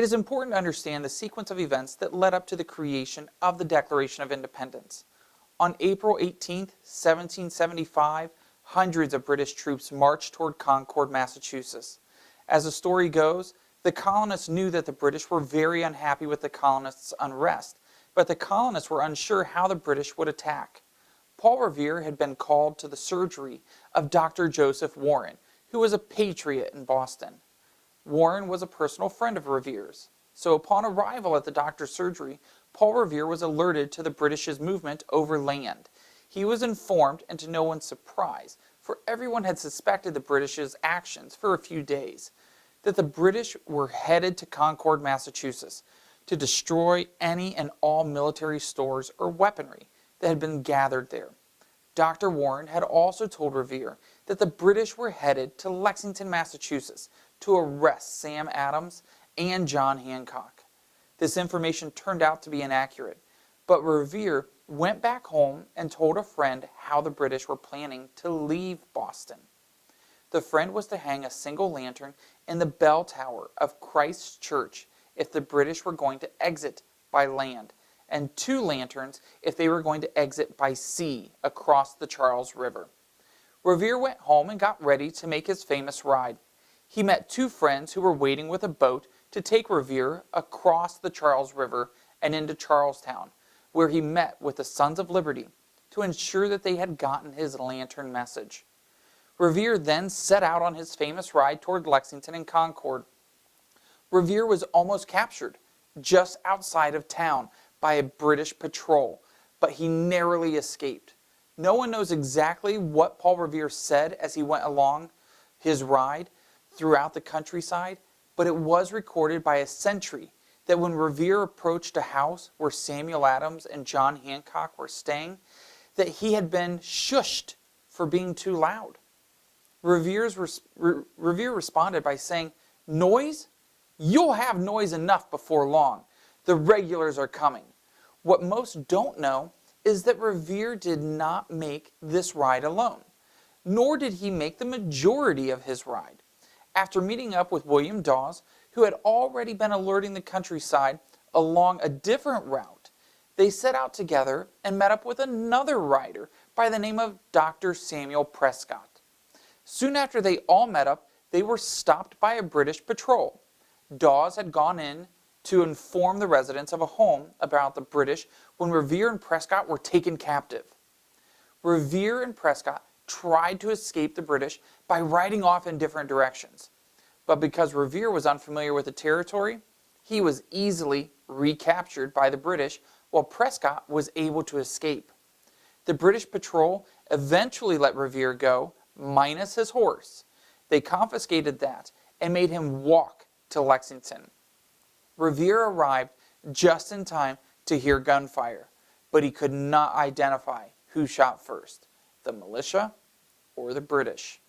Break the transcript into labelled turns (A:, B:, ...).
A: It is important to understand the sequence of events that led up to the creation of the Declaration of Independence. On April 18, 1775, hundreds of British troops marched toward Concord, Massachusetts. As the story goes, the colonists knew that the British were very unhappy with the colonists' unrest, but the colonists were unsure how the British would attack. Paul Revere had been called to the surgery of Dr. Joseph Warren, who was a patriot in Boston. Warren was a personal friend of Revere's, so upon arrival at the doctor's surgery, Paul Revere was alerted to the British's movement over land. He was informed, and to no one's surprise, for everyone had suspected the British's actions for a few days, that the British were headed to Concord, Massachusetts, to destroy any and all military stores or weaponry that had been gathered there. Dr. Warren had also told Revere that the British were headed to Lexington, Massachusetts, to arrest Sam Adams and John Hancock. This information turned out to be inaccurate, but Revere went back home and told a friend how the British were planning to leave Boston. The friend was to hang a single lantern in the bell tower of Christ's Church if the British were going to exit by land, and 2 lanterns if they were going to exit by sea across the Charles River. Revere went home and got ready to make his famous ride. He met 2 friends who were waiting with a boat to take Revere across the Charles River and into Charlestown, where he met with the Sons of Liberty to ensure that they had gotten his lantern message. Revere then set out on his famous ride toward Lexington and Concord. Revere was almost captured just outside of town by a British patrol, but he narrowly escaped. No one knows exactly what Paul Revere said as he went along his ride throughout the countryside, but it was recorded by a sentry that when Revere approached a house where Samuel Adams and John Hancock were staying, that he had been shushed for being too loud. Revere responded by saying, "Noise? You'll have noise enough before long. The regulars are coming." What most don't know is that Revere did not make this ride alone, nor did he make the majority of his ride. After meeting up with William Dawes, who had already been alerting the countryside along a different route, they set out together and met up with another rider by the name of Dr. Samuel Prescott. Soon after they all met up, they were stopped by a British patrol. Dawes had gone in to inform the residents of a home about the British when Revere and Prescott were taken captive. Revere and Prescott tried to escape the British by riding off in different directions. But because Revere was unfamiliar with the territory, he was easily recaptured by the British while Prescott was able to escape. The British patrol eventually let Revere go, minus his horse. They confiscated that and made him walk to Lexington. Revere arrived just in time to hear gunfire, but he could not identify who shot first, the militia or the British.